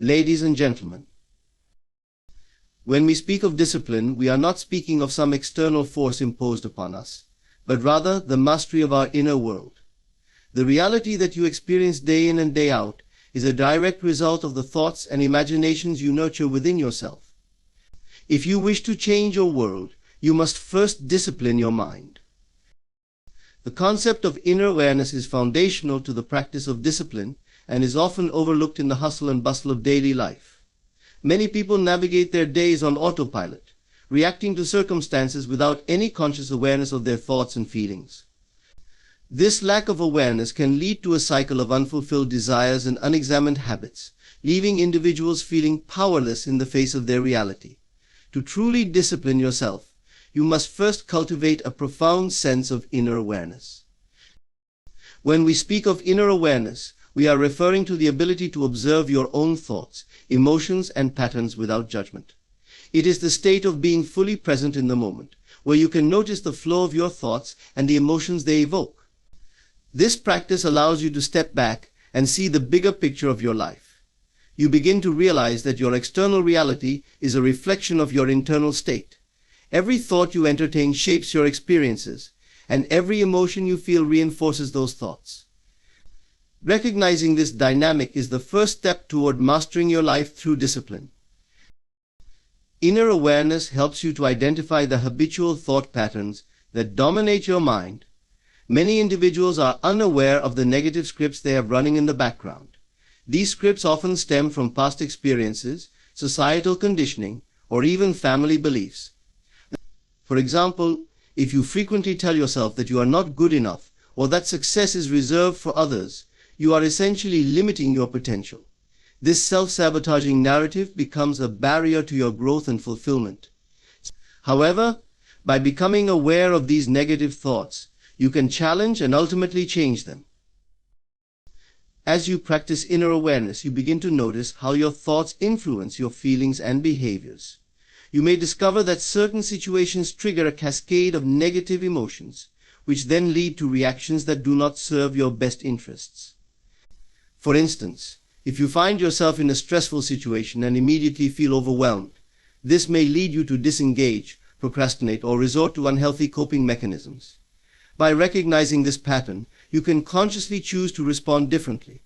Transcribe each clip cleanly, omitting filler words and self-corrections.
Ladies and gentlemen, when we speak of discipline, we are not speaking of some external force imposed upon us, but rather the mastery of our inner world. The reality that you experience day in and day out is a direct result of the thoughts and imaginations you nurture within yourself. If you wish to change your world, you must first discipline your mind. The concept of inner awareness is foundational to the practice of discipline and is often overlooked in the hustle and bustle of daily life. Many people navigate their days on autopilot, reacting to circumstances without any conscious awareness of their thoughts and feelings. This lack of awareness can lead to a cycle of unfulfilled desires and unexamined habits, leaving individuals feeling powerless in the face of their reality. To truly discipline yourself, you must first cultivate a profound sense of inner awareness. When we speak of inner awareness, we are referring to the ability to observe your own thoughts, emotions, and patterns without judgment. It is the state of being fully present in the moment, where you can notice the flow of your thoughts and the emotions they evoke. This practice allows you to step back and see the bigger picture of your life. You begin to realize that your external reality is a reflection of your internal state. Every thought you entertain shapes your experiences, and every emotion you feel reinforces those thoughts. Recognizing this dynamic is the first step toward mastering your life through discipline. Inner awareness helps you to identify the habitual thought patterns that dominate your mind. Many individuals are unaware of the negative scripts they have running in the background. These scripts often stem from past experiences, societal conditioning, or even family beliefs. For example, if you frequently tell yourself that you are not good enough or that success is reserved for others, you are essentially limiting your potential. This self-sabotaging narrative becomes a barrier to your growth and fulfillment. However, by becoming aware of these negative thoughts, you can challenge and ultimately change them. As you practice inner awareness, you begin to notice how your thoughts influence your feelings and behaviors. You may discover that certain situations trigger a cascade of negative emotions, which then lead to reactions that do not serve your best interests. For instance, if you find yourself in a stressful situation and immediately feel overwhelmed, this may lead you to disengage, procrastinate, or resort to unhealthy coping mechanisms. By recognizing this pattern, you can consciously choose to respond differently.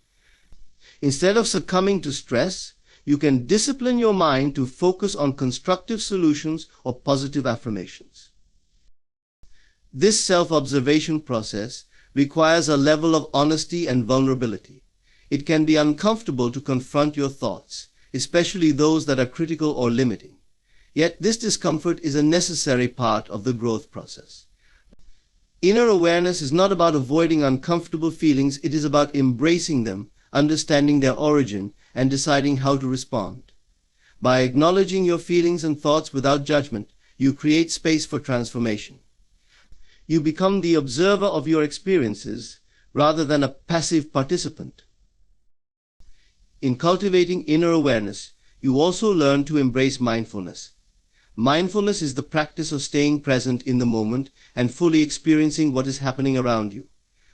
Instead of succumbing to stress, you can discipline your mind to focus on constructive solutions or positive affirmations. This self-observation process requires a level of honesty and vulnerability. It can be uncomfortable to confront your thoughts, especially those that are critical or limiting. Yet this discomfort is a necessary part of the growth process. Inner awareness is not about avoiding uncomfortable feelings, it is about embracing them, understanding their origin, and deciding how to respond. By acknowledging your feelings and thoughts without judgment, you create space for transformation. You become the observer of your experiences rather than a passive participant. In cultivating inner awareness, you also learn to embrace mindfulness. Mindfulness is the practice of staying present in the moment and fully experiencing what is happening around you.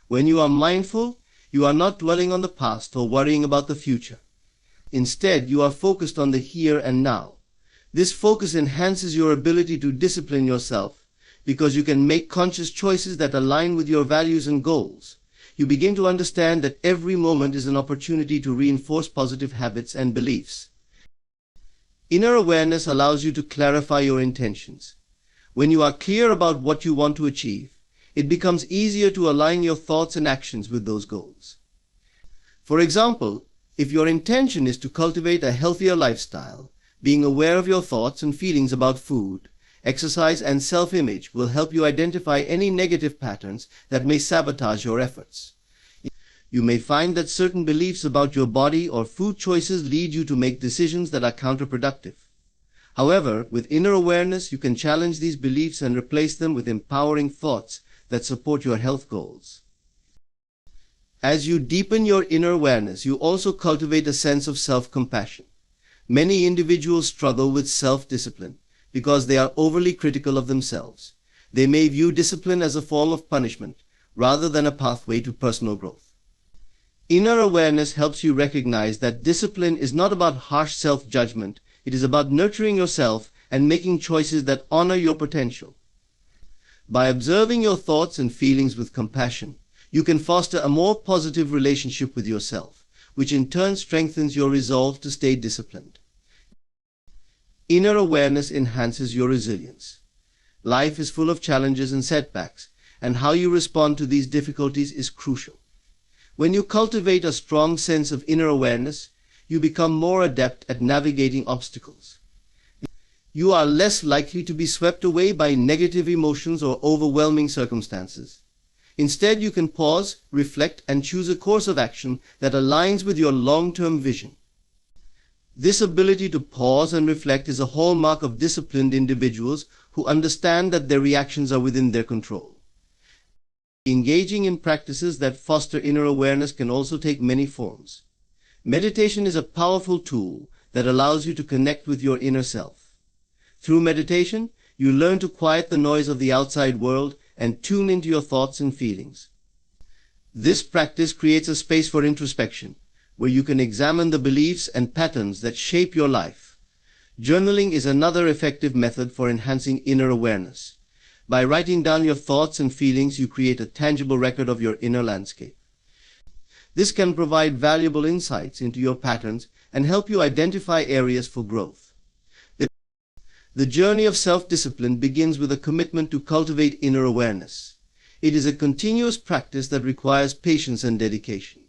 When you are mindful, you are not dwelling on the past or worrying about the future. Instead, you are focused on the here and now. This focus enhances your ability to discipline yourself because you can make conscious choices that align with your values and goals. You begin to understand that every moment is an opportunity to reinforce positive habits and beliefs. Inner awareness allows you to clarify your intentions. When you are clear about what you want to achieve, it becomes easier to align your thoughts and actions with those goals. For example, if your intention is to cultivate a healthier lifestyle, being aware of your thoughts and feelings about food, exercise, and self-image will help you identify any negative patterns that may sabotage your efforts. You may find that certain beliefs about your body or food choices lead you to make decisions that are counterproductive. However, with inner awareness, you can challenge these beliefs and replace them with empowering thoughts that support your health goals. As you deepen your inner awareness, you also cultivate a sense of self-compassion. Many individuals struggle with self-discipline because they are overly critical of themselves. They may view discipline as a form of punishment rather than a pathway to personal growth. Inner awareness helps you recognize that discipline is not about harsh self-judgment. It is about nurturing yourself and making choices that honor your potential. By observing your thoughts and feelings with compassion, you can foster a more positive relationship with yourself, which in turn strengthens your resolve to stay disciplined. Inner awareness enhances your resilience. Life is full of challenges and setbacks, and how you respond to these difficulties is crucial. When you cultivate a strong sense of inner awareness, you become more adept at navigating obstacles. You are less likely to be swept away by negative emotions or overwhelming circumstances. Instead, you can pause, reflect, and choose a course of action that aligns with your long-term vision. This ability to pause and reflect is a hallmark of disciplined individuals who understand that their reactions are within their control. Engaging in practices that foster inner awareness can also take many forms. Meditation is a powerful tool that allows you to connect with your inner self. Through meditation, you learn to quiet the noise of the outside world and tune into your thoughts and feelings. This practice creates a space for introspection, where you can examine the beliefs and patterns that shape your life. Journaling is another effective method for enhancing inner awareness. By writing down your thoughts and feelings, you create a tangible record of your inner landscape. This can provide valuable insights into your patterns and help you identify areas for growth. The journey of self-discipline begins with a commitment to cultivate inner awareness. It is a continuous practice that requires patience and dedication.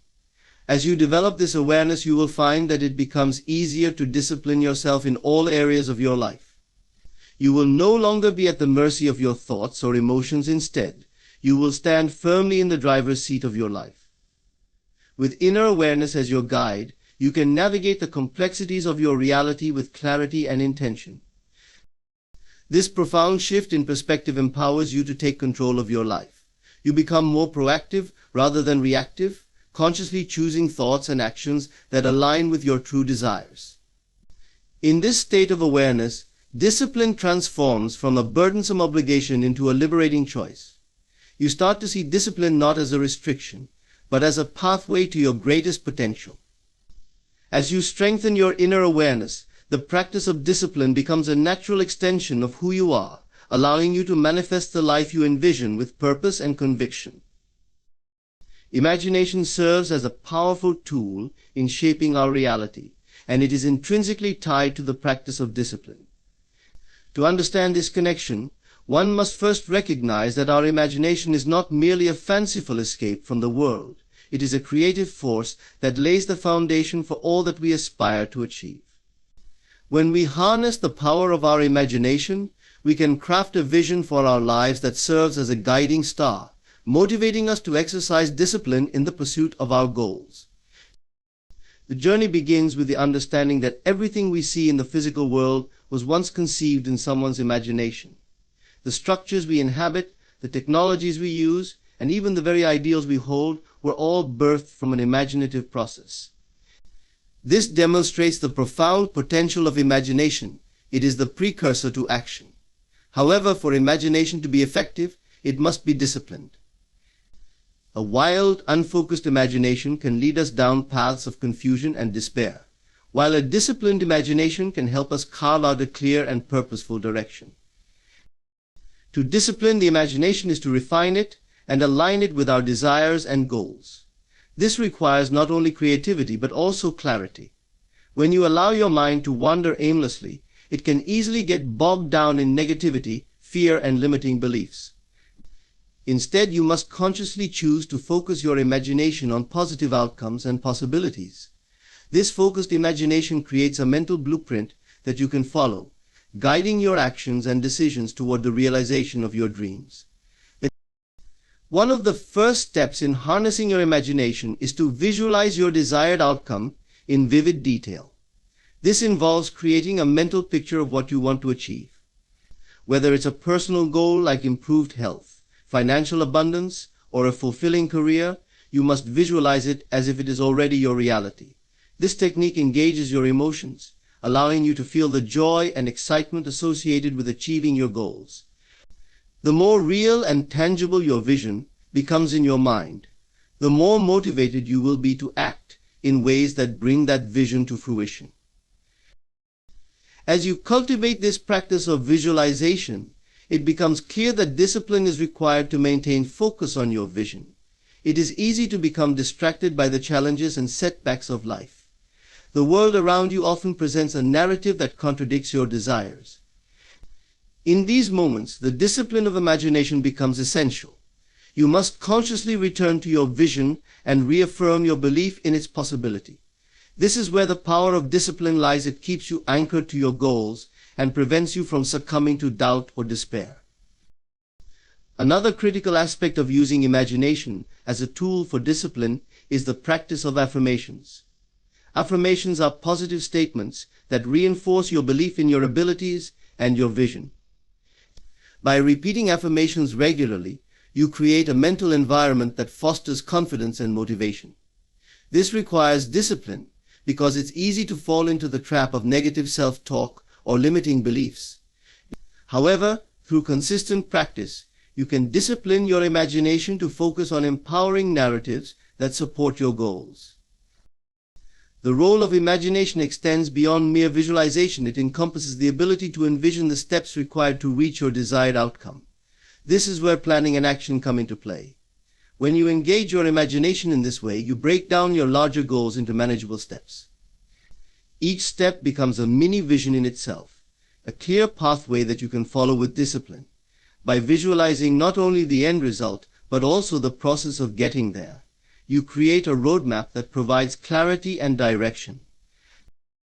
As you develop this awareness, you will find that it becomes easier to discipline yourself in all areas of your life. You will no longer be at the mercy of your thoughts or emotions. Instead, you will stand firmly in the driver's seat of your life. With inner awareness as your guide, you can navigate the complexities of your reality with clarity and intention. This profound shift in perspective empowers you to take control of your life. You become more proactive rather than reactive, consciously choosing thoughts and actions that align with your true desires. In this state of awareness, discipline transforms from a burdensome obligation into a liberating choice. You start to see discipline not as a restriction, but as a pathway to your greatest potential. As you strengthen your inner awareness, the practice of discipline becomes a natural extension of who you are, allowing you to manifest the life you envision with purpose and conviction. Imagination serves as a powerful tool in shaping our reality, and it is intrinsically tied to the practice of discipline. To understand this connection, one must first recognize that our imagination is not merely a fanciful escape from the world. It is a creative force that lays the foundation for all that we aspire to achieve. When we harness the power of our imagination, we can craft a vision for our lives that serves as a guiding star, motivating us to exercise discipline in the pursuit of our goals. The journey begins with the understanding that everything we see in the physical world was once conceived in someone's imagination. The structures we inhabit, the technologies we use, and even the very ideals we hold were all birthed from an imaginative process. This demonstrates the profound potential of imagination. It is the precursor to action. However, for imagination to be effective, it must be disciplined. A wild, unfocused imagination can lead us down paths of confusion and despair, while a disciplined imagination can help us carve out a clear and purposeful direction. To discipline the imagination is to refine it and align it with our desires and goals. This requires not only creativity but also clarity. When you allow your mind to wander aimlessly, it can easily get bogged down in negativity, fear, and limiting beliefs. Instead, you must consciously choose to focus your imagination on positive outcomes and possibilities. This focused imagination creates a mental blueprint that you can follow, guiding your actions and decisions toward the realization of your dreams. One of the first steps in harnessing your imagination is to visualize your desired outcome in vivid detail. This involves creating a mental picture of what you want to achieve. Whether it's a personal goal like improved health, financial abundance, or a fulfilling career, you must visualize it as if it is already your reality. This technique engages your emotions, allowing you to feel the joy and excitement associated with achieving your goals. The more real and tangible your vision becomes in your mind, the more motivated you will be to act in ways that bring that vision to fruition. As you cultivate this practice of visualization, it becomes clear that discipline is required to maintain focus on your vision. It is easy to become distracted by the challenges and setbacks of life. The world around you often presents a narrative that contradicts your desires. In these moments, the discipline of imagination becomes essential. You must consciously return to your vision and reaffirm your belief in its possibility. This is where the power of discipline lies. It keeps you anchored to your goals and prevents you from succumbing to doubt or despair. Another critical aspect of using imagination as a tool for discipline is the practice of affirmations. Affirmations are positive statements that reinforce your belief in your abilities and your vision. By repeating affirmations regularly, you create a mental environment that fosters confidence and motivation. This requires discipline because it's easy to fall into the trap of negative self-talk or limiting beliefs. However, through consistent practice, you can discipline your imagination to focus on empowering narratives that support your goals. The role of imagination extends beyond mere visualization. It encompasses the ability to envision the steps required to reach your desired outcome. This is where planning and action come into play. When you engage your imagination in this way, you break down your larger goals into manageable steps. Each step becomes a mini vision in itself, a clear pathway that you can follow with discipline. By visualizing not only the end result, but also the process of getting there, you create a roadmap that provides clarity and direction.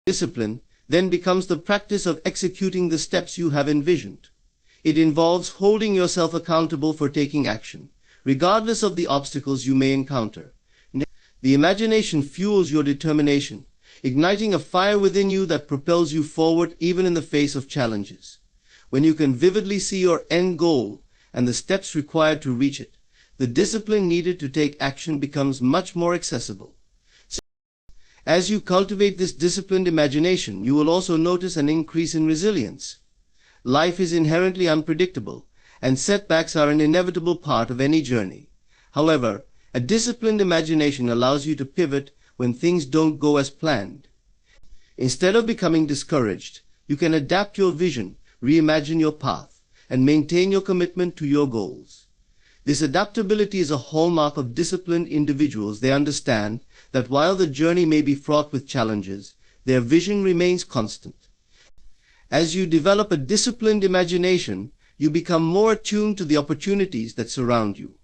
Discipline then becomes the practice of executing the steps you have envisioned. It involves holding yourself accountable for taking action, regardless of the obstacles you may encounter. The imagination fuels your determination, igniting a fire within you that propels you forward even in the face of challenges. When you can vividly see your end goal and the steps required to reach it, the discipline needed to take action becomes much more accessible. As you cultivate this disciplined imagination, you will also notice an increase in resilience. Life is inherently unpredictable, and setbacks are an inevitable part of any journey. However, a disciplined imagination allows you to pivot when things don't go as planned. Instead of becoming discouraged, you can adapt your vision, reimagine your path, and maintain your commitment to your goals. This adaptability is a hallmark of disciplined individuals. They understand that while the journey may be fraught with challenges, their vision remains constant. As you develop a disciplined imagination, you become more attuned to the opportunities that surround you.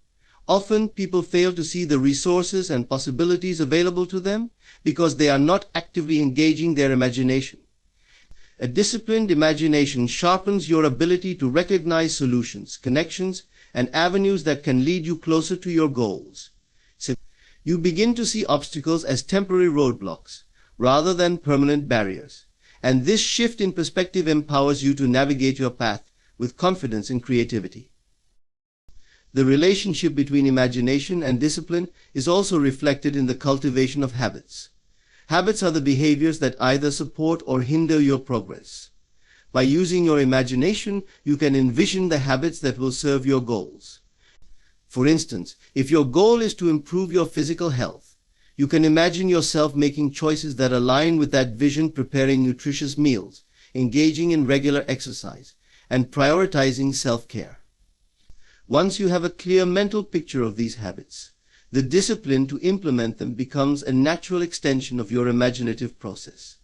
Often, people fail to see the resources and possibilities available to them because they are not actively engaging their imagination. A disciplined imagination sharpens your ability to recognize solutions, connections, and avenues that can lead you closer to your goals. So you begin to see obstacles as temporary roadblocks rather than permanent barriers. And this shift in perspective empowers you to navigate your path with confidence and creativity. The relationship between imagination and discipline is also reflected in the cultivation of habits. Habits are the behaviors that either support or hinder your progress. By using your imagination, you can envision the habits that will serve your goals. For instance, if your goal is to improve your physical health, you can imagine yourself making choices that align with that vision, preparing nutritious meals, engaging in regular exercise, and prioritizing self-care. Once you have a clear mental picture of these habits, the discipline to implement them becomes a natural extension of your imaginative process.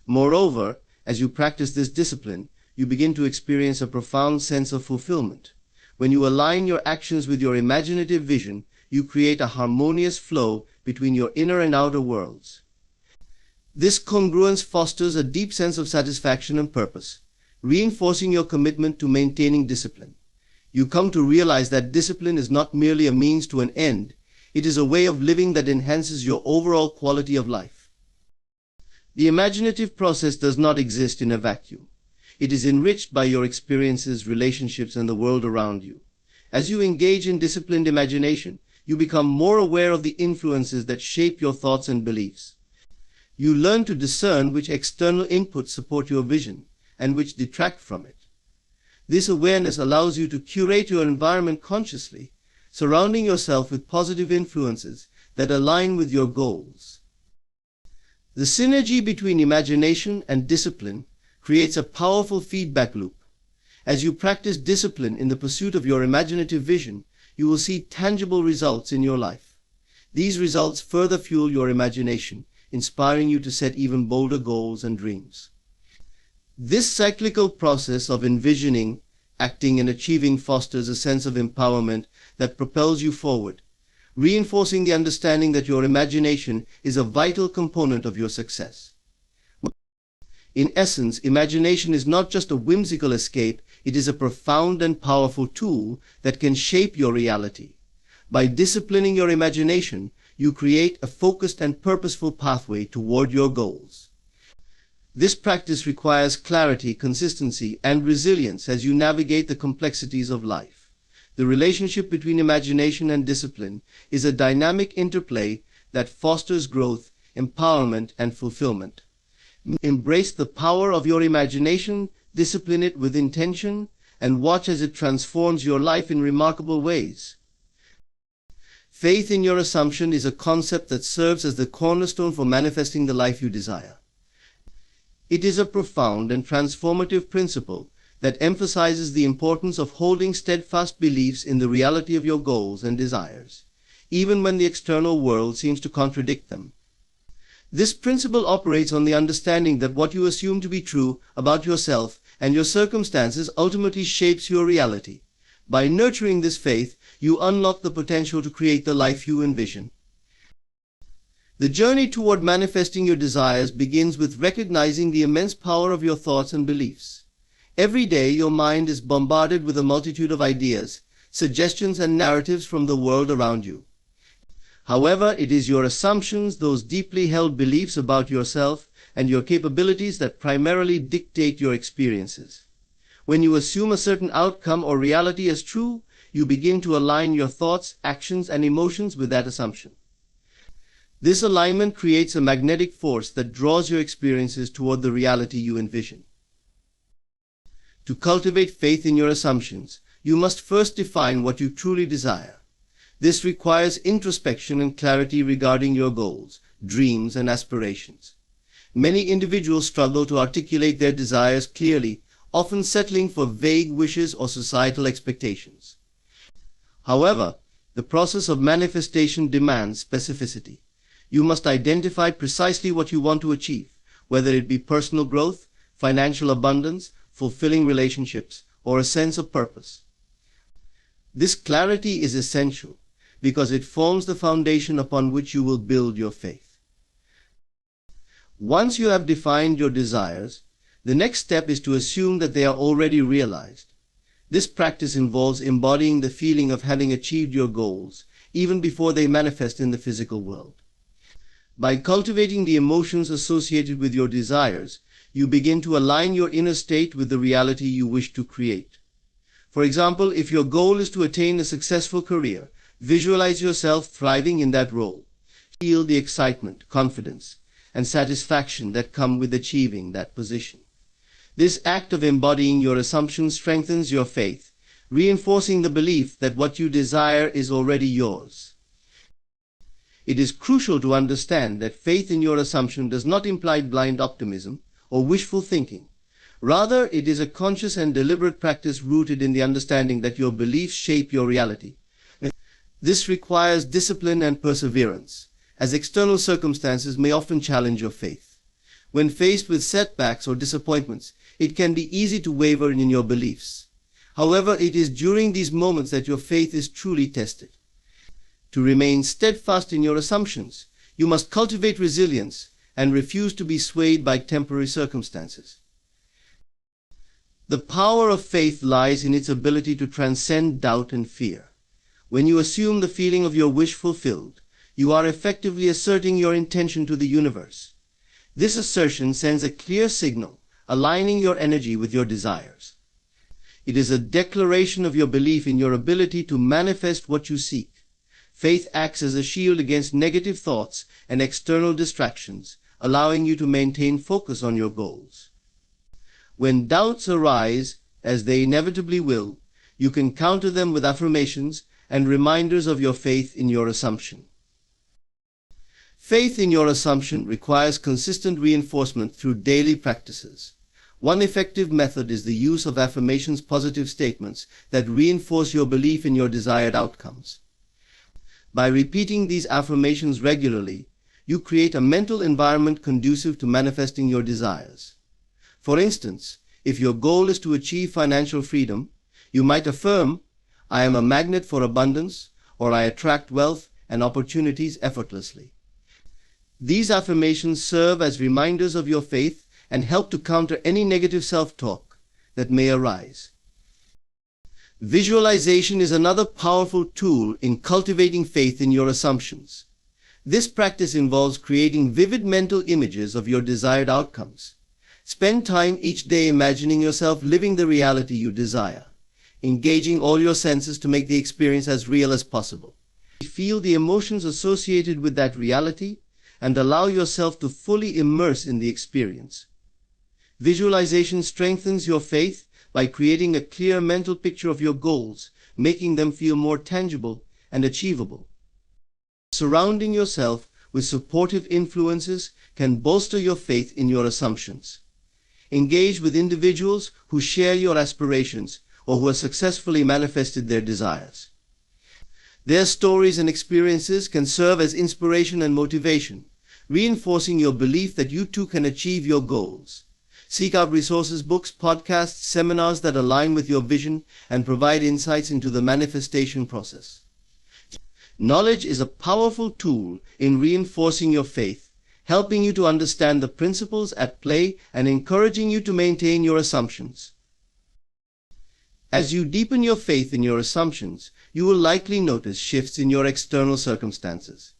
Moreover, as you practice this discipline, you begin to experience a profound sense of fulfillment. When you align your actions with your imaginative vision, you create a harmonious flow between your inner and outer worlds. This congruence fosters a deep sense of satisfaction and purpose, reinforcing your commitment to maintaining discipline. You come to realize that discipline is not merely a means to an end, it is a way of living that enhances your overall quality of life. The imaginative process does not exist in a vacuum. It is enriched by your experiences, relationships, and the world around you. As you engage in disciplined imagination, you become more aware of the influences that shape your thoughts and beliefs. You learn to discern which external inputs support your vision and which detract from it. This awareness allows you to curate your environment consciously, surrounding yourself with positive influences that align with your goals. The synergy between imagination and discipline creates a powerful feedback loop. As you practice discipline in the pursuit of your imaginative vision, you will see tangible results in your life. These results further fuel your imagination, inspiring you to set even bolder goals and dreams. This cyclical process of envisioning, acting, and achieving fosters a sense of empowerment that propels you forward, reinforcing the understanding that your imagination is a vital component of your success. In essence, imagination is not just a whimsical escape, it is a profound and powerful tool that can shape your reality. By disciplining your imagination, you create a focused and purposeful pathway toward your goals. This practice requires clarity, consistency, and resilience as you navigate the complexities of life. The relationship between imagination and discipline is a dynamic interplay that fosters growth, empowerment, and fulfillment. Embrace the power of your imagination, discipline it with intention, and watch as it transforms your life in remarkable ways. Faith in your assumption is a concept that serves as the cornerstone for manifesting the life you desire. It is a profound and transformative principle that emphasizes the importance of holding steadfast beliefs in the reality of your goals and desires, even when the external world seems to contradict them. This principle operates on the understanding that what you assume to be true about yourself and your circumstances ultimately shapes your reality. By nurturing this faith, you unlock the potential to create the life you envision. The journey toward manifesting your desires begins with recognizing the immense power of your thoughts and beliefs. Every day, your mind is bombarded with a multitude of ideas, suggestions, and narratives from the world around you. However, it is your assumptions, those deeply held beliefs about yourself and your capabilities, that primarily dictate your experiences. When you assume a certain outcome or reality as true, you begin to align your thoughts, actions, and emotions with that assumption. This alignment creates a magnetic force that draws your experiences toward the reality you envision. To cultivate faith in your assumptions, you must first define what you truly desire. This requires introspection and clarity regarding your goals, dreams, and aspirations. Many individuals struggle to articulate their desires clearly, often settling for vague wishes or societal expectations. However, the process of manifestation demands specificity. You must identify precisely what you want to achieve, whether it be personal growth, financial abundance, fulfilling relationships, or a sense of purpose. This clarity is essential because it forms the foundation upon which you will build your faith. Once you have defined your desires, the next step is to assume that they are already realized. This practice involves embodying the feeling of having achieved your goals, even before they manifest in the physical world. By cultivating the emotions associated with your desires, you begin to align your inner state with the reality you wish to create. For example, if your goal is to attain a successful career, visualize yourself thriving in that role. Feel the excitement, confidence, and satisfaction that come with achieving that position. This act of embodying your assumptions strengthens your faith, reinforcing the belief that what you desire is already yours. It is crucial to understand that faith in your assumption does not imply blind optimism or wishful thinking. Rather, it is a conscious and deliberate practice rooted in the understanding that your beliefs shape your reality. This requires discipline and perseverance, as external circumstances may often challenge your faith. When faced with setbacks or disappointments, it can be easy to waver in your beliefs. However, it is during these moments that your faith is truly tested. To remain steadfast in your assumptions, you must cultivate resilience and refuse to be swayed by temporary circumstances. The power of faith lies in its ability to transcend doubt and fear. When you assume the feeling of your wish fulfilled, you are effectively asserting your intention to the universe. This assertion sends a clear signal, aligning your energy with your desires. It is a declaration of your belief in your ability to manifest what you seek. Faith acts as a shield against negative thoughts and external distractions, allowing you to maintain focus on your goals. When doubts arise, as they inevitably will, you can counter them with affirmations and reminders of your faith in your assumption. Faith in your assumption requires consistent reinforcement through daily practices. One effective method is the use of affirmations, positive statements that reinforce your belief in your desired outcomes. By repeating these affirmations regularly, you create a mental environment conducive to manifesting your desires. For instance, if your goal is to achieve financial freedom, you might affirm, "I am a magnet for abundance," or "I attract wealth and opportunities effortlessly." These affirmations serve as reminders of your faith and help to counter any negative self-talk that may arise. Visualization is another powerful tool in cultivating faith in your assumptions. This practice involves creating vivid mental images of your desired outcomes. Spend time each day imagining yourself living the reality you desire, engaging all your senses to make the experience as real as possible. Feel the emotions associated with that reality and allow yourself to fully immerse in the experience. Visualization strengthens your faith by creating a clear mental picture of your goals, making them feel more tangible and achievable. Surrounding yourself with supportive influences can bolster your faith in your assumptions. Engage with individuals who share your aspirations or who have successfully manifested their desires. Their stories and experiences can serve as inspiration and motivation, reinforcing your belief that you too can achieve your goals. Seek out resources, books, podcasts, seminars that align with your vision and provide insights into the manifestation process. Knowledge is a powerful tool in reinforcing your faith, helping you to understand the principles at play and encouraging you to maintain your assumptions. As you deepen your faith in your assumptions, you will likely notice shifts in your external circumstances.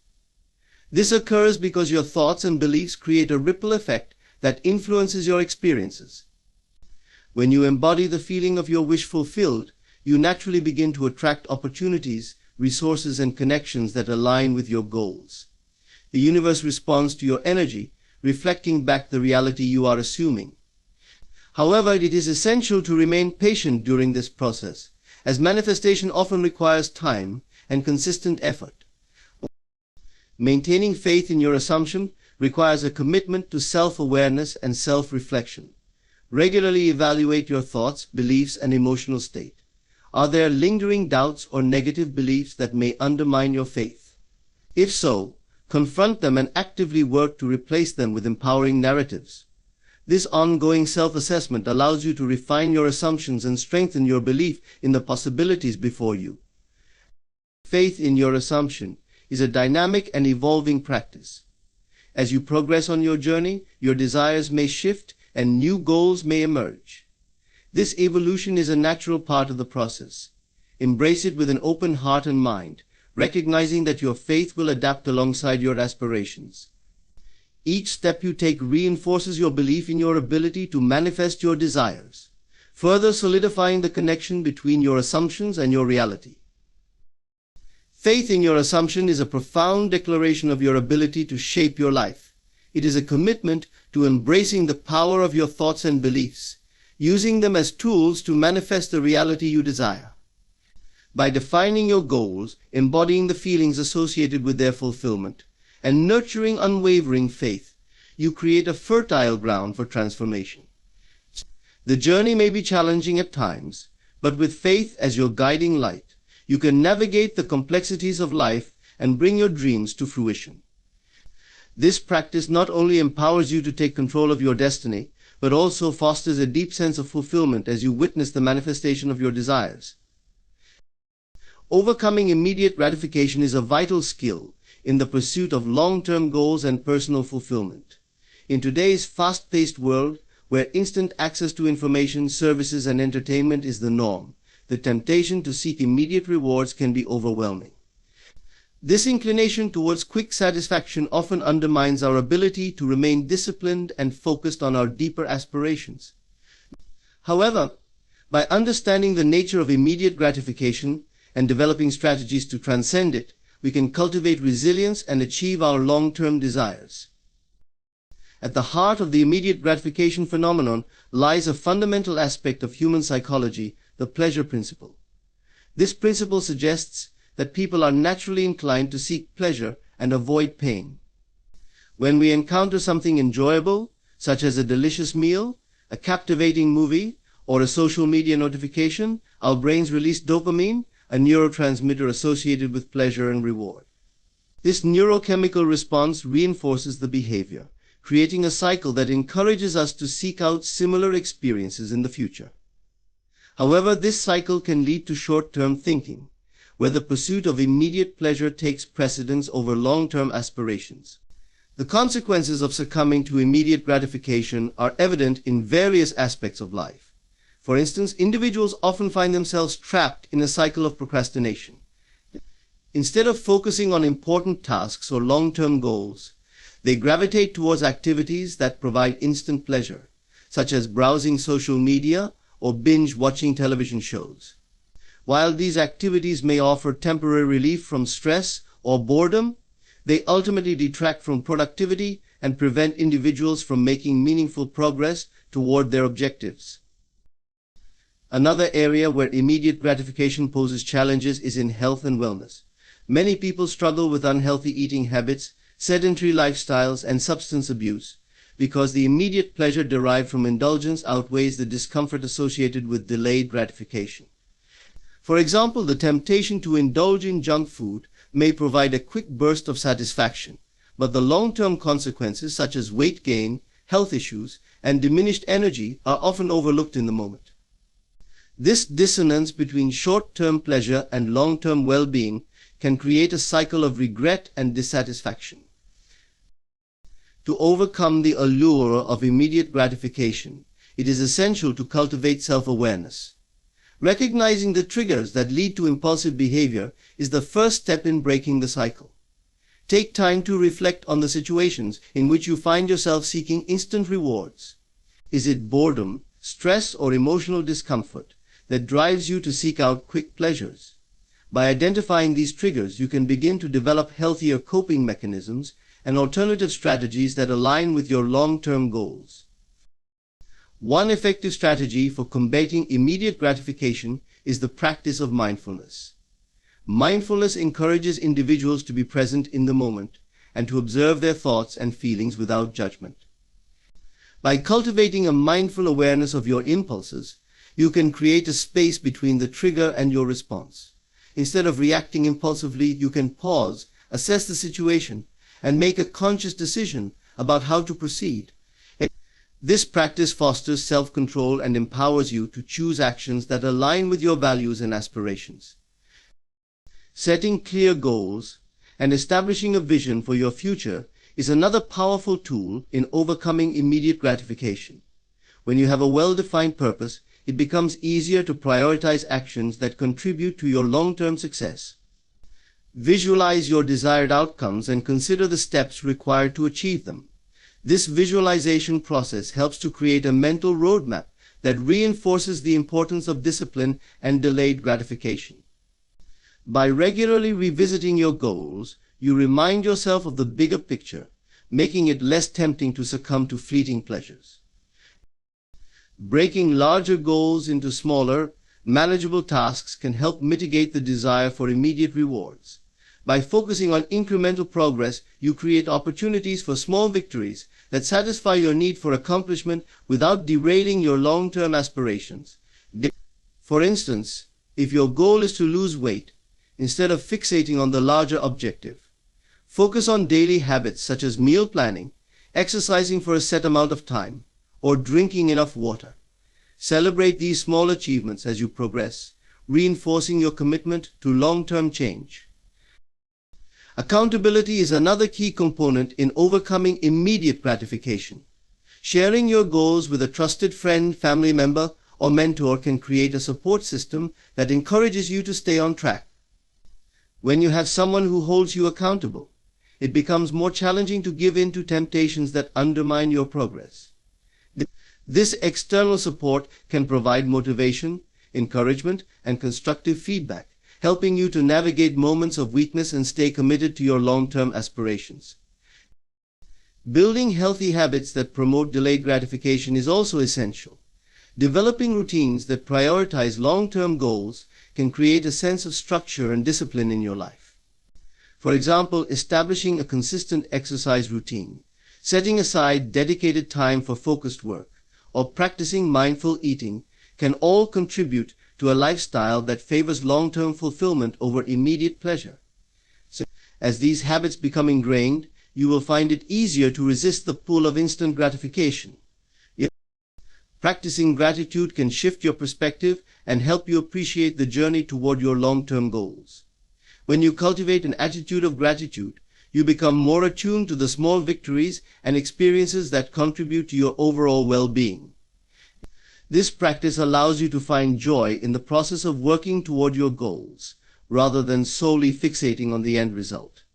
This occurs because your thoughts and beliefs create a ripple effect that influences your experiences. When you embody the feeling of your wish fulfilled, you naturally begin to attract opportunities, resources, and connections that align with your goals. The universe responds to your energy, reflecting back the reality you are assuming. However, it is essential to remain patient during this process, as manifestation often requires time and consistent effort. Maintaining faith in your assumption requires a commitment to self-awareness and self-reflection. Regularly evaluate your thoughts, beliefs, and emotional state. Are there lingering doubts or negative beliefs that may undermine your faith? If so, confront them and actively work to replace them with empowering narratives. This ongoing self-assessment allows you to refine your assumptions and strengthen your belief in the possibilities before you. Faith in your assumption is a dynamic and evolving practice. As you progress on your journey, your desires may shift and new goals may emerge. This evolution is a natural part of the process. Embrace it with an open heart and mind, recognizing that your faith will adapt alongside your aspirations. Each step you take reinforces your belief in your ability to manifest your desires, further solidifying the connection between your assumptions and your reality. Faith in your assumption is a profound declaration of your ability to shape your life. It is a commitment to embracing the power of your thoughts and beliefs, using them as tools to manifest the reality you desire. By defining your goals, embodying the feelings associated with their fulfillment, and nurturing unwavering faith, you create a fertile ground for transformation. The journey may be challenging at times, but with faith as your guiding light, you can navigate the complexities of life and bring your dreams to fruition. This practice not only empowers you to take control of your destiny, but also fosters a deep sense of fulfillment as you witness the manifestation of your desires. Overcoming immediate gratification is a vital skill in the pursuit of long-term goals and personal fulfillment. In today's fast-paced world, where instant access to information, services, and entertainment is the norm, the temptation to seek immediate rewards can be overwhelming. This inclination towards quick satisfaction often undermines our ability to remain disciplined and focused on our deeper aspirations. However, by understanding the nature of immediate gratification and developing strategies to transcend it, we can cultivate resilience and achieve our long-term desires. At the heart of the immediate gratification phenomenon lies a fundamental aspect of human psychology, the pleasure principle. This principle suggests that people are naturally inclined to seek pleasure and avoid pain. When we encounter something enjoyable, such as a delicious meal, a captivating movie, or a social media notification, our brains release dopamine, a neurotransmitter associated with pleasure and reward. This neurochemical response reinforces the behavior, creating a cycle that encourages us to seek out similar experiences in the future. However, this cycle can lead to short-term thinking, where the pursuit of immediate pleasure takes precedence over long-term aspirations. The consequences of succumbing to immediate gratification are evident in various aspects of life. For instance, individuals often find themselves trapped in a cycle of procrastination. Instead of focusing on important tasks or long-term goals, they gravitate towards activities that provide instant pleasure, such as browsing social media or binge-watching television shows. While these activities may offer temporary relief from stress or boredom, they ultimately detract from productivity and prevent individuals from making meaningful progress toward their objectives. Another area where immediate gratification poses challenges is in health and wellness. Many people struggle with unhealthy eating habits, sedentary lifestyles, and substance abuse because the immediate pleasure derived from indulgence outweighs the discomfort associated with delayed gratification. For example, the temptation to indulge in junk food may provide a quick burst of satisfaction, but the long-term consequences such as weight gain, health issues, and diminished energy are often overlooked in the moment. This dissonance between short-term pleasure and long-term well-being can create a cycle of regret and dissatisfaction. To overcome the allure of immediate gratification, it is essential to cultivate self-awareness. Recognizing the triggers that lead to impulsive behavior is the first step in breaking the cycle. Take time to reflect on the situations in which you find yourself seeking instant rewards. Is it boredom, stress, or emotional discomfort that drives you to seek out quick pleasures? By identifying these triggers, you can begin to develop healthier coping mechanisms and alternative strategies that align with your long-term goals. One effective strategy for combating immediate gratification is the practice of mindfulness. Mindfulness encourages individuals to be present in the moment and to observe their thoughts and feelings without judgment. By cultivating a mindful awareness of your impulses, you can create a space between the trigger and your response. Instead of reacting impulsively, you can pause, assess the situation, and make a conscious decision about how to proceed. This practice fosters self-control and empowers you to choose actions that align with your values and aspirations. Setting clear goals and establishing a vision for your future is another powerful tool in overcoming immediate gratification. When you have a well-defined purpose, it becomes easier to prioritize actions that contribute to your long-term success. Visualize your desired outcomes and consider the steps required to achieve them. This visualization process helps to create a mental roadmap that reinforces the importance of discipline and delayed gratification. By regularly revisiting your goals, you remind yourself of the bigger picture, making it less tempting to succumb to fleeting pleasures. Breaking larger goals into smaller, manageable tasks can help mitigate the desire for immediate rewards. By focusing on incremental progress, you create opportunities for small victories that satisfy your need for accomplishment without derailing your long-term aspirations. For instance, if your goal is to lose weight, instead of fixating on the larger objective, focus on daily habits such as meal planning, exercising for a set amount of time, or drinking enough water. Celebrate these small achievements as you progress, reinforcing your commitment to long-term change. Accountability is another key component in overcoming immediate gratification. Sharing your goals with a trusted friend, family member, or mentor can create a support system that encourages you to stay on track. When you have someone who holds you accountable, it becomes more challenging to give in to temptations that undermine your progress. This external support can provide motivation, encouragement, and constructive feedback, helping you to navigate moments of weakness and stay committed to your long-term aspirations. Building healthy habits that promote delayed gratification is also essential. Developing routines that prioritize long-term goals can create a sense of structure and discipline in your life. For example, establishing a consistent exercise routine, setting aside dedicated time for focused work, or practicing mindful eating can all contribute to a lifestyle that favors long-term fulfillment over immediate pleasure. So, as these habits become ingrained, you will find it easier to resist the pull of instant gratification. Practicing gratitude can shift your perspective and help you appreciate the journey toward your long-term goals. When you cultivate an attitude of gratitude, you become more attuned to the small victories and experiences that contribute to your overall well-being. This practice allows you to find joy in the process of working toward your goals, rather than solely fixating on the end result.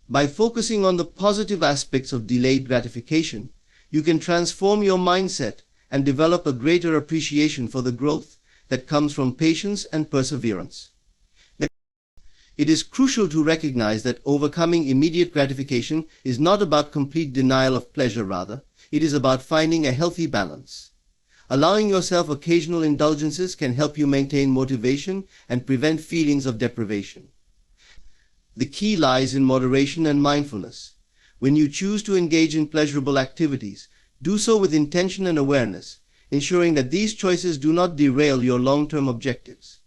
By focusing on the positive aspects of delayed gratification, you can transform your mindset and develop a greater appreciation for the growth that comes from patience and perseverance. It is crucial to recognize that overcoming immediate gratification is not about complete denial of pleasure. Rather, it is about finding a healthy balance. Allowing yourself occasional indulgences can help you maintain motivation and prevent feelings of deprivation. The key lies in moderation and mindfulness. When you choose to engage in pleasurable activities, do so with intention and awareness, ensuring that these choices do not derail your long-term objectives.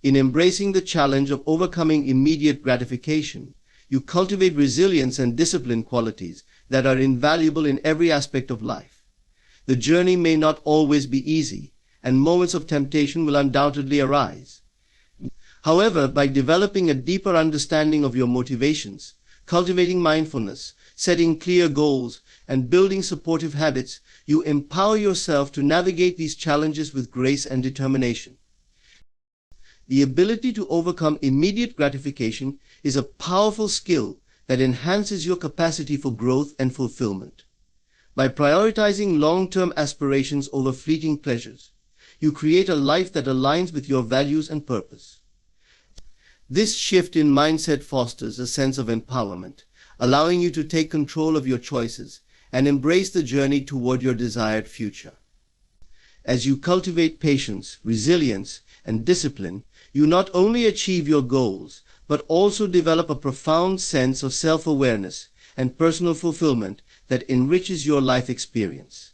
In embracing the challenge of overcoming immediate gratification, you cultivate resilience and discipline qualities that are invaluable in every aspect of life. The journey may not always be easy, and moments of temptation will undoubtedly arise. However, by developing a deeper understanding of your motivations, cultivating mindfulness, setting clear goals, and building supportive habits, you empower yourself to navigate these challenges with grace and determination. The ability to overcome immediate gratification is a powerful skill that enhances your capacity for growth and fulfillment. By prioritizing long-term aspirations over fleeting pleasures, you create a life that aligns with your values and purpose. This shift in mindset fosters a sense of empowerment, allowing you to take control of your choices and embrace the journey toward your desired future. As you cultivate patience, resilience, and discipline, you not only achieve your goals, but also develop a profound sense of self-awareness and personal fulfillment that enriches your life experience.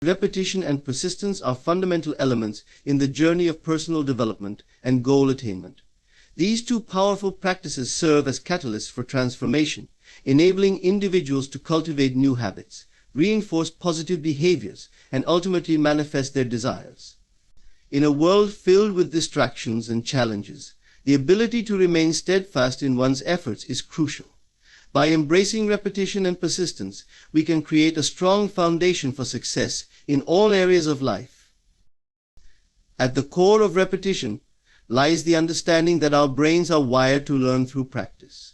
Repetition and persistence are fundamental elements in the journey of personal development and goal attainment. These two powerful practices serve as catalysts for transformation, enabling individuals to cultivate new habits, reinforce positive behaviors, and ultimately manifest their desires. In a world filled with distractions and challenges, the ability to remain steadfast in one's efforts is crucial. By embracing repetition and persistence, we can create a strong foundation for success in all areas of life. At the core of repetition lies the understanding that our brains are wired to learn through practice.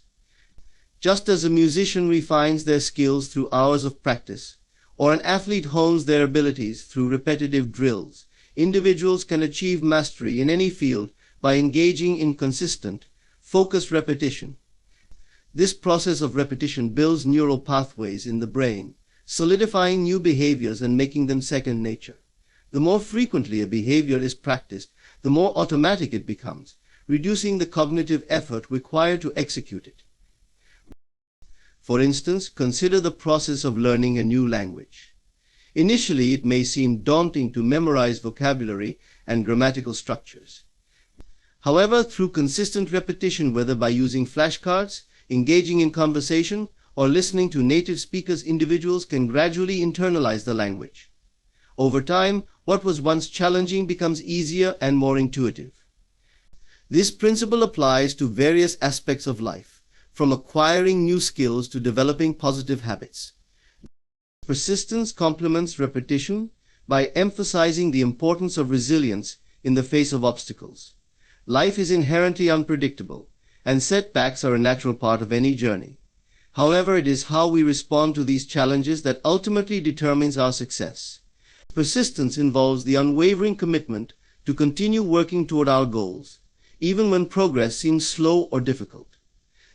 Just as a musician refines their skills through hours of practice, or an athlete hones their abilities through repetitive drills, individuals can achieve mastery in any field by engaging in consistent, focused repetition. This process of repetition builds neural pathways in the brain, solidifying new behaviors and making them second nature. The more frequently a behavior is practiced, the more automatic it becomes, reducing the cognitive effort required to execute it. For instance, consider the process of learning a new language. Initially, it may seem daunting to memorize vocabulary and grammatical structures. However, through consistent repetition, whether by using flashcards, engaging in conversation, or listening to native speakers, individuals can gradually internalize the language. Over time, what was once challenging becomes easier and more intuitive. This principle applies to various aspects of life, from acquiring new skills to developing positive habits. Persistence complements repetition by emphasizing the importance of resilience in the face of obstacles. Life is inherently unpredictable, and setbacks are a natural part of any journey. However, it is how we respond to these challenges that ultimately determines our success. Persistence involves the unwavering commitment to continue working toward our goals, even when progress seems slow or difficult.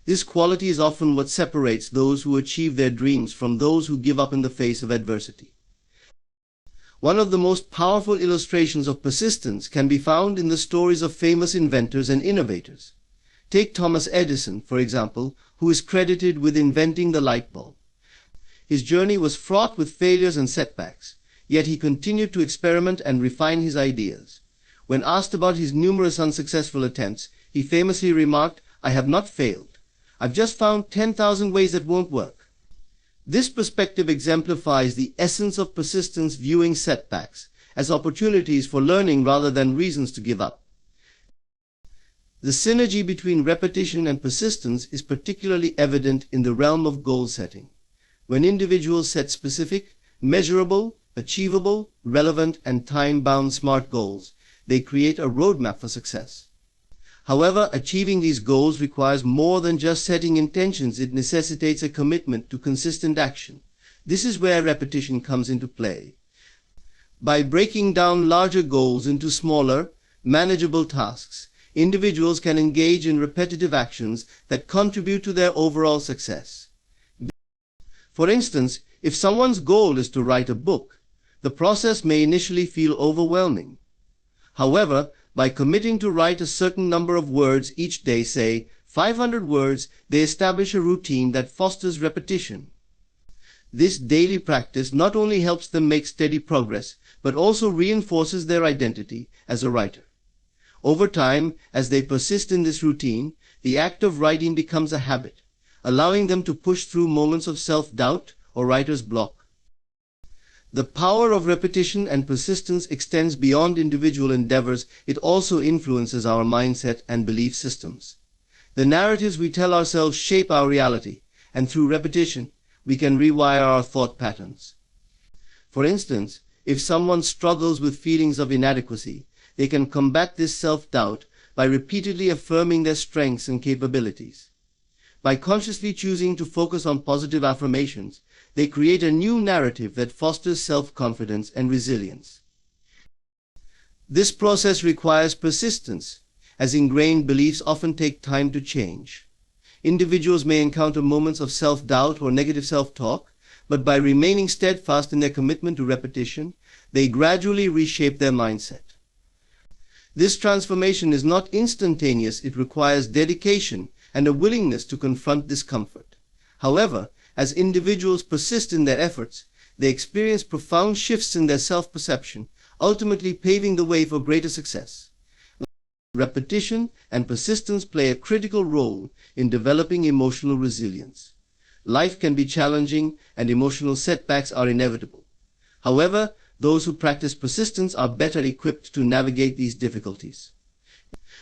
This quality is often what separates those who achieve their dreams from those who give up in the face of adversity. One of the most powerful illustrations of persistence can be found in the stories of famous inventors and innovators. Take Thomas Edison, for example, who is credited with inventing the light bulb. His journey was fraught with failures and setbacks, yet he continued to experiment and refine his ideas. When asked about his numerous unsuccessful attempts, he famously remarked, "I have not failed. I've just found 10,000 ways that won't work." This perspective exemplifies the essence of persistence, viewing setbacks as opportunities for learning rather than reasons to give up. The synergy between repetition and persistence is particularly evident in the realm of goal setting. When individuals set specific, measurable, achievable, relevant, and time-bound SMART goals, they create a roadmap for success. However, achieving these goals requires more than just setting intentions. It necessitates a commitment to consistent action. This is where repetition comes into play. By breaking down larger goals into smaller, manageable tasks, individuals can engage in repetitive actions that contribute to their overall success. For instance, if someone's goal is to write a book, the process may initially feel overwhelming. However, by committing to write a certain number of words each day, say 500 words, they establish a routine that fosters repetition. This daily practice not only helps them make steady progress, but also reinforces their identity as a writer. Over time, as they persist in this routine, the act of writing becomes a habit, allowing them to push through moments of self-doubt or writer's block. The power of repetition and persistence extends beyond individual endeavors. It also influences our mindset and belief systems. The narratives we tell ourselves shape our reality, and through repetition, we can rewire our thought patterns. For instance, if someone struggles with feelings of inadequacy, they can combat this self-doubt by repeatedly affirming their strengths and capabilities. By consciously choosing to focus on positive affirmations, they create a new narrative that fosters self-confidence and resilience. This process requires persistence, as ingrained beliefs often take time to change. Individuals may encounter moments of self-doubt or negative self-talk, but by remaining steadfast in their commitment to repetition, they gradually reshape their mindset. This transformation is not instantaneous. It requires dedication and a willingness to confront discomfort. However, as individuals persist in their efforts, they experience profound shifts in their self-perception, ultimately paving the way for greater success. Repetition and persistence play a critical role in developing emotional resilience. Life can be challenging and emotional setbacks are inevitable. However, those who practice persistence are better equipped to navigate these difficulties.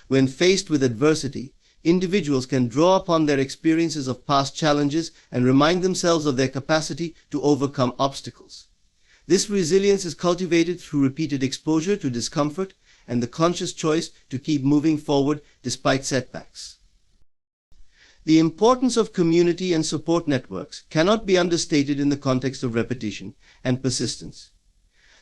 When faced with adversity, individuals can draw upon their experiences of past challenges and remind themselves of their capacity to overcome obstacles. This resilience is cultivated through repeated exposure to discomfort and the conscious choice to keep moving forward despite setbacks. The importance of community and support networks cannot be understated in the context of repetition and persistence.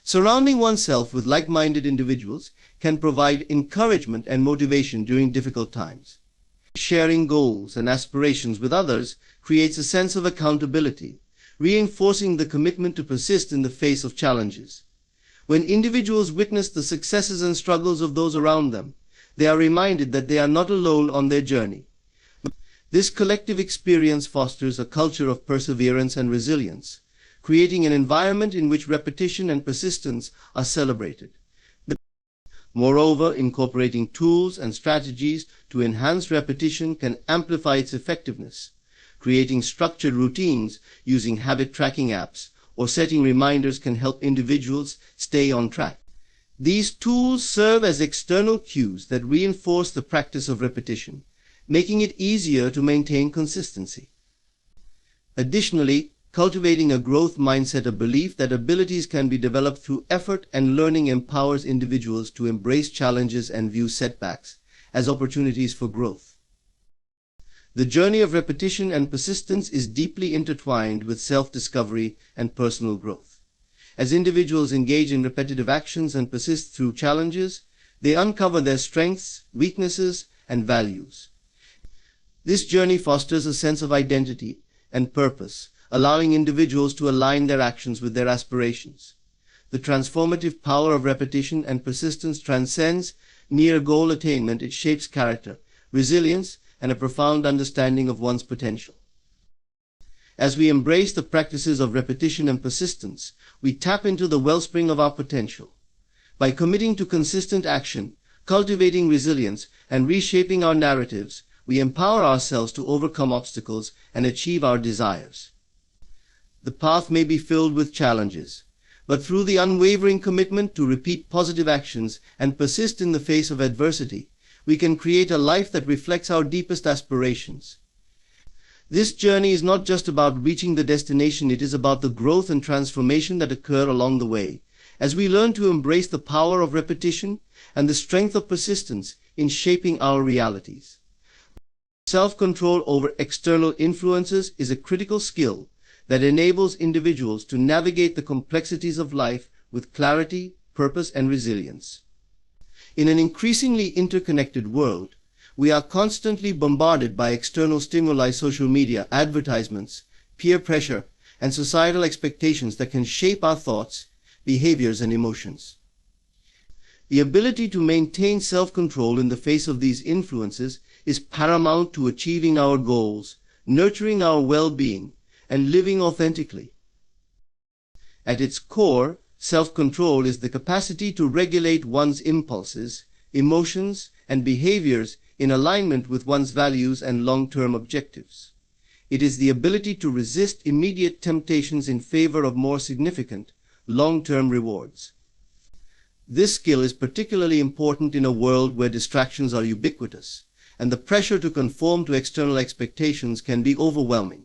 Surrounding oneself with like-minded individuals can provide encouragement and motivation during difficult times. Sharing goals and aspirations with others creates a sense of accountability, reinforcing the commitment to persist in the face of challenges. When individuals witness the successes and struggles of those around them, they are reminded that they are not alone on their journey. This collective experience fosters a culture of perseverance and resilience, creating an environment in which repetition and persistence are celebrated. Moreover, incorporating tools and strategies to enhance repetition can amplify its effectiveness. Creating structured routines using habit tracking apps or setting reminders can help individuals stay on track. These tools serve as external cues that reinforce the practice of repetition, making it easier to maintain consistency. Additionally, cultivating a growth mindset, a belief that abilities can be developed through effort and learning, empowers individuals to embrace challenges and view setbacks as opportunities for growth. The journey of repetition and persistence is deeply intertwined with self-discovery and personal growth. As individuals engage in repetitive actions and persist through challenges, they uncover their strengths, weaknesses, and values. This journey fosters a sense of identity and purpose, allowing individuals to align their actions with their aspirations. The transformative power of repetition and persistence transcends mere goal attainment. It shapes character, resilience, and a profound understanding of one's potential. As we embrace the practices of repetition and persistence, we tap into the wellspring of our potential. By committing to consistent action, cultivating resilience, and reshaping our narratives, we empower ourselves to overcome obstacles and achieve our desires. The path may be filled with challenges, but through the unwavering commitment to repeat positive actions and persist in the face of adversity, we can create a life that reflects our deepest aspirations. This journey is not just about reaching the destination, it is about the growth and transformation that occur along the way, as we learn to embrace the power of repetition and the strength of persistence in shaping our realities. Self-control over external influences is a critical skill that enables individuals to navigate the complexities of life with clarity, purpose, and resilience. In an increasingly interconnected world, we are constantly bombarded by external stimuli, social media, advertisements, peer pressure, and societal expectations that can shape our thoughts, behaviors, and emotions. The ability to maintain self-control in the face of these influences is paramount to achieving our goals, nurturing our well-being, and living authentically. At its core, self-control is the capacity to regulate one's impulses, emotions, and behaviors in alignment with one's values and long-term objectives. It is the ability to resist immediate temptations in favor of more significant, long-term rewards. This skill is particularly important in a world where distractions are ubiquitous, and the pressure to conform to external expectations can be overwhelming.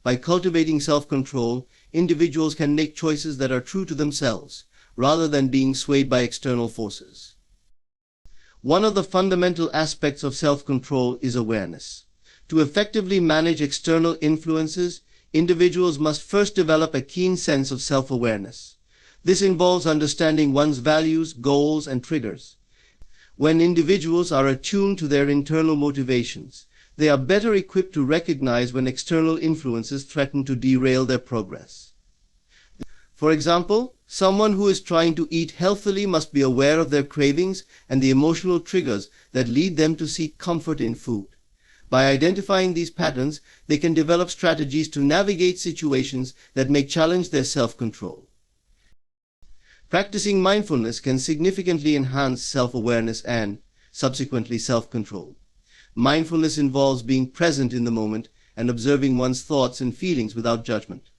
By cultivating self-control, individuals can make choices that are true to themselves, rather than being swayed by external forces. One of the fundamental aspects of self-control is awareness. To effectively manage external influences, individuals must first develop a keen sense of self-awareness. This involves understanding one's values, goals, and triggers. When individuals are attuned to their internal motivations, they are better equipped to recognize when external influences threaten to derail their progress. For example, someone who is trying to eat healthily must be aware of their cravings and the emotional triggers that lead them to seek comfort in food. By identifying these patterns, they can develop strategies to navigate situations that may challenge their self-control. Practicing mindfulness can significantly enhance self-awareness and, subsequently, self-control. Mindfulness involves being present in the moment and observing one's thoughts and feelings without judgment.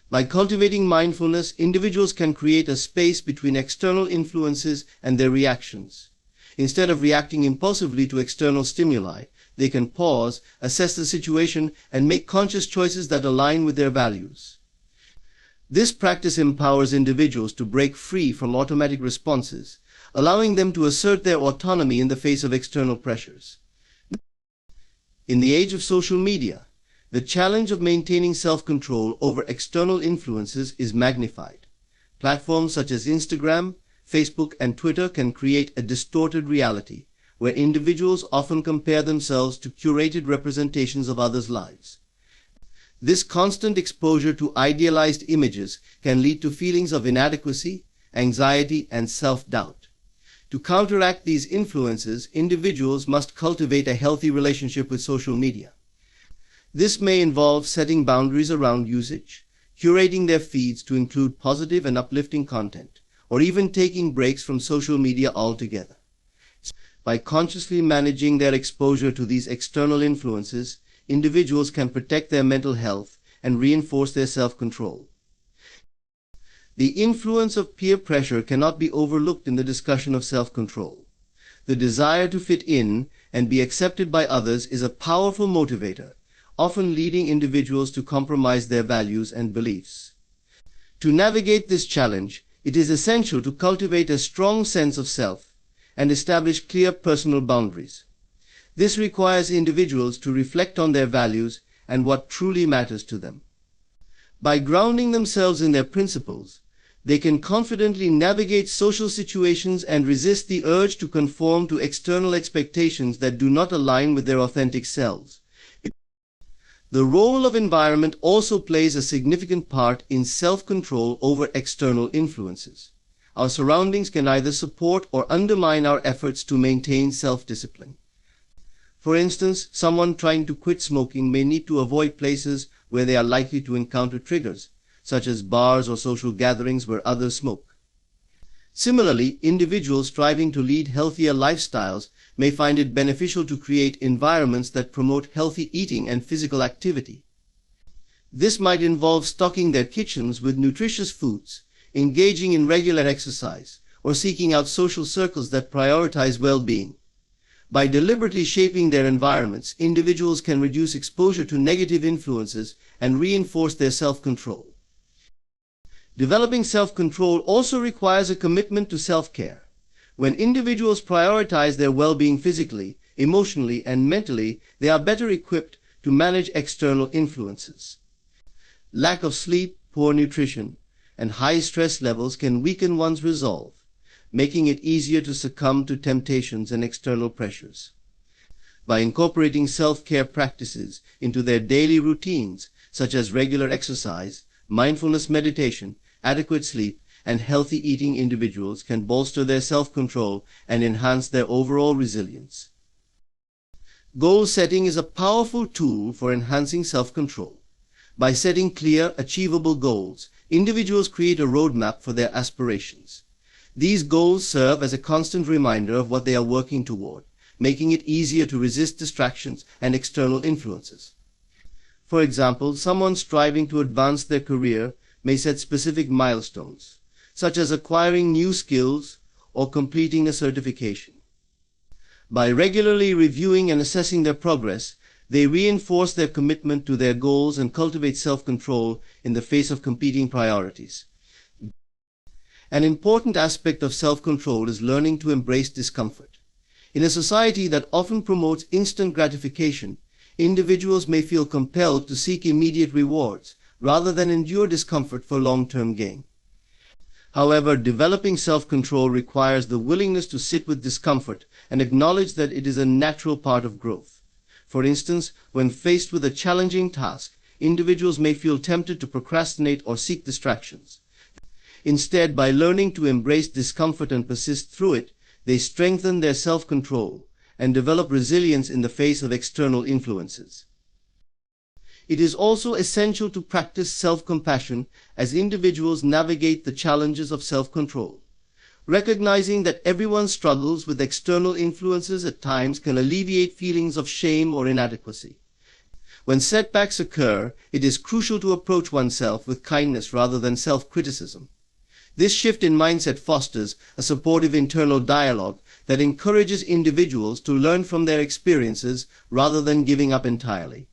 By cultivating mindfulness, individuals can create a space between external influences and their reactions. Instead of reacting impulsively to external stimuli, they can pause, assess the situation, and make conscious choices that align with their values. This practice empowers individuals to break free from automatic responses, allowing them to assert their autonomy in the face of external pressures. In the age of social media, the challenge of maintaining self-control over external influences is magnified. Platforms such as Instagram, Facebook, and Twitter can create a distorted reality, where individuals often compare themselves to curated representations of others' lives. This constant exposure to idealized images can lead to feelings of inadequacy, anxiety, and self-doubt. To counteract these influences, individuals must cultivate a healthy relationship with social media. This may involve setting boundaries around usage, curating their feeds to include positive and uplifting content, or even taking breaks from social media altogether. By consciously managing their exposure to these external influences, individuals can protect their mental health and reinforce their self-control. The influence of peer pressure cannot be overlooked in the discussion of self-control. The desire to fit in and be accepted by others is a powerful motivator, often leading individuals to compromise their values and beliefs. To navigate this challenge, it is essential to cultivate a strong sense of self and establish clear personal boundaries. This requires individuals to reflect on their values and what truly matters to them. By grounding themselves in their principles, they can confidently navigate social situations and resist the urge to conform to external expectations that do not align with their authentic selves. The role of environment also plays a significant part in self-control over external influences. Our surroundings can either support or undermine our efforts to maintain self-discipline. For instance, someone trying to quit smoking may need to avoid places where they are likely to encounter triggers, such as bars or social gatherings where others smoke. Similarly, individuals striving to lead healthier lifestyles may find it beneficial to create environments that promote healthy eating and physical activity. This might involve stocking their kitchens with nutritious foods, engaging in regular exercise, or seeking out social circles that prioritize well-being. By deliberately shaping their environments, individuals can reduce exposure to negative influences and reinforce their self-control. Developing self-control also requires a commitment to self-care. When individuals prioritize their well-being physically, emotionally, and mentally, they are better equipped to manage external influences. Lack of sleep, poor nutrition, and high stress levels can weaken one's resolve, making it easier to succumb to temptations and external pressures. By incorporating self-care practices into their daily routines, such as regular exercise, mindfulness meditation, adequate sleep, and healthy eating, individuals can bolster their self-control and enhance their overall resilience. Goal setting is a powerful tool for enhancing self-control. By setting clear, achievable goals, individuals create a roadmap for their aspirations. These goals serve as a constant reminder of what they are working toward, making it easier to resist distractions and external influences. For example, someone striving to advance their career may set specific milestones, such as acquiring new skills or completing a certification. By regularly reviewing and assessing their progress, they reinforce their commitment to their goals and cultivate self-control in the face of competing priorities. An important aspect of self-control is learning to embrace discomfort. In a society that often promotes instant gratification, individuals may feel compelled to seek immediate rewards rather than endure discomfort for long-term gain. However, developing self-control requires the willingness to sit with discomfort and acknowledge that it is a natural part of growth. For instance, when faced with a challenging task, individuals may feel tempted to procrastinate or seek distractions. Instead, by learning to embrace discomfort and persist through it, they strengthen their self-control and develop resilience in the face of external influences. It is also essential to practice self-compassion as individuals navigate the challenges of self-control. Recognizing that everyone struggles with external influences at times can alleviate feelings of shame or inadequacy. When setbacks occur, it is crucial to approach oneself with kindness rather than self-criticism. This shift in mindset fosters a supportive internal dialogue that encourages individuals to learn from their experiences rather than giving up entirely.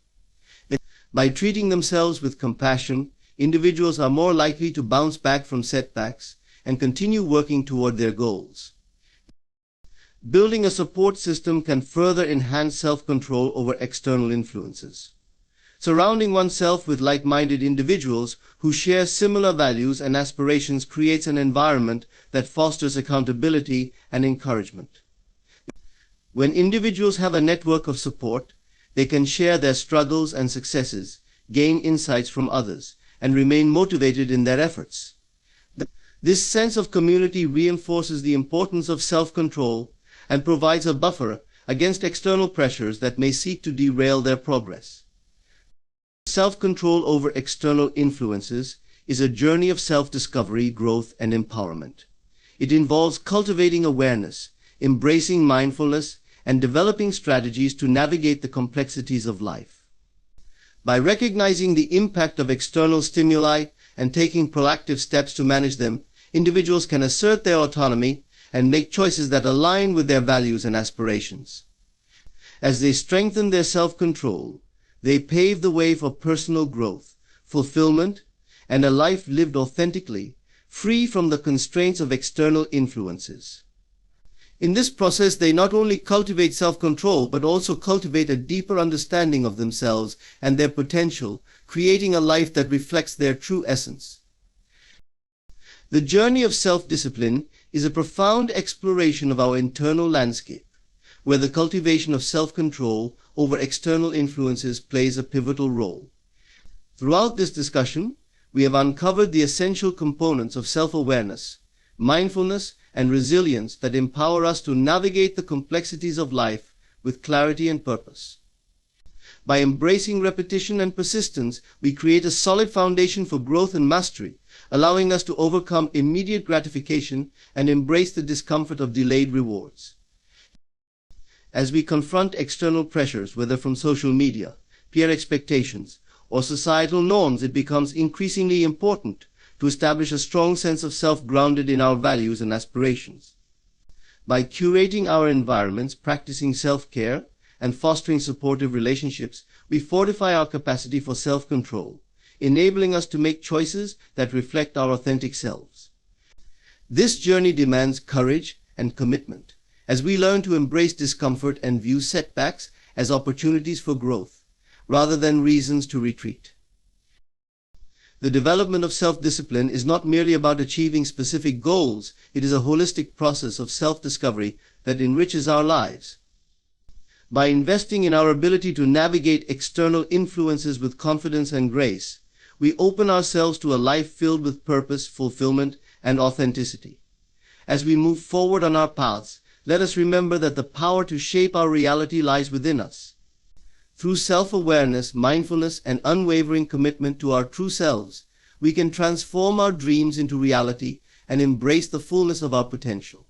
By treating themselves with compassion, individuals are more likely to bounce back from setbacks and continue working toward their goals. Building a support system can further enhance self-control over external influences. Surrounding oneself with like-minded individuals who share similar values and aspirations creates an environment that fosters accountability and encouragement. When individuals have a network of support, they can share their struggles and successes, gain insights from others, and remain motivated in their efforts. This sense of community reinforces the importance of self-control and provides a buffer against external pressures that may seek to derail their progress. Self-control over external influences is a journey of self-discovery, growth, and empowerment. It involves cultivating awareness, embracing mindfulness, and developing strategies to navigate the complexities of life. By recognizing the impact of external stimuli and taking proactive steps to manage them, individuals can assert their autonomy and make choices that align with their values and aspirations. As they strengthen their self-control, they pave the way for personal growth, fulfillment, and a life lived authentically, free from the constraints of external influences. In this process, they not only cultivate self-control, but also cultivate a deeper understanding of themselves and their potential, creating a life that reflects their true essence. The journey of self-discipline is a profound exploration of our internal landscape, where the cultivation of self-control over external influences plays a pivotal role. Throughout this discussion, we have uncovered the essential components of self-awareness, mindfulness, and resilience that empower us to navigate the complexities of life with clarity and purpose. By embracing repetition and persistence, we create a solid foundation for growth and mastery, allowing us to overcome immediate gratification and embrace the discomfort of delayed rewards. As we confront external pressures, whether from social media, peer expectations, or societal norms, it becomes increasingly important to establish a strong sense of self grounded in our values and aspirations. By curating our environments, practicing self-care, and fostering supportive relationships, we fortify our capacity for self-control, enabling us to make choices that reflect our authentic selves. This journey demands courage and commitment, as we learn to embrace discomfort and view setbacks as opportunities for growth, rather than reasons to retreat. The development of self-discipline is not merely about achieving specific goals, it is a holistic process of self-discovery that enriches our lives. By investing in our ability to navigate external influences with confidence and grace, we open ourselves to a life filled with purpose, fulfillment, and authenticity. As we move forward on our paths, let us remember that the power to shape our reality lies within us. Through self-awareness, mindfulness, and unwavering commitment to our true selves, we can transform our dreams into reality and embrace the fullness of our potential.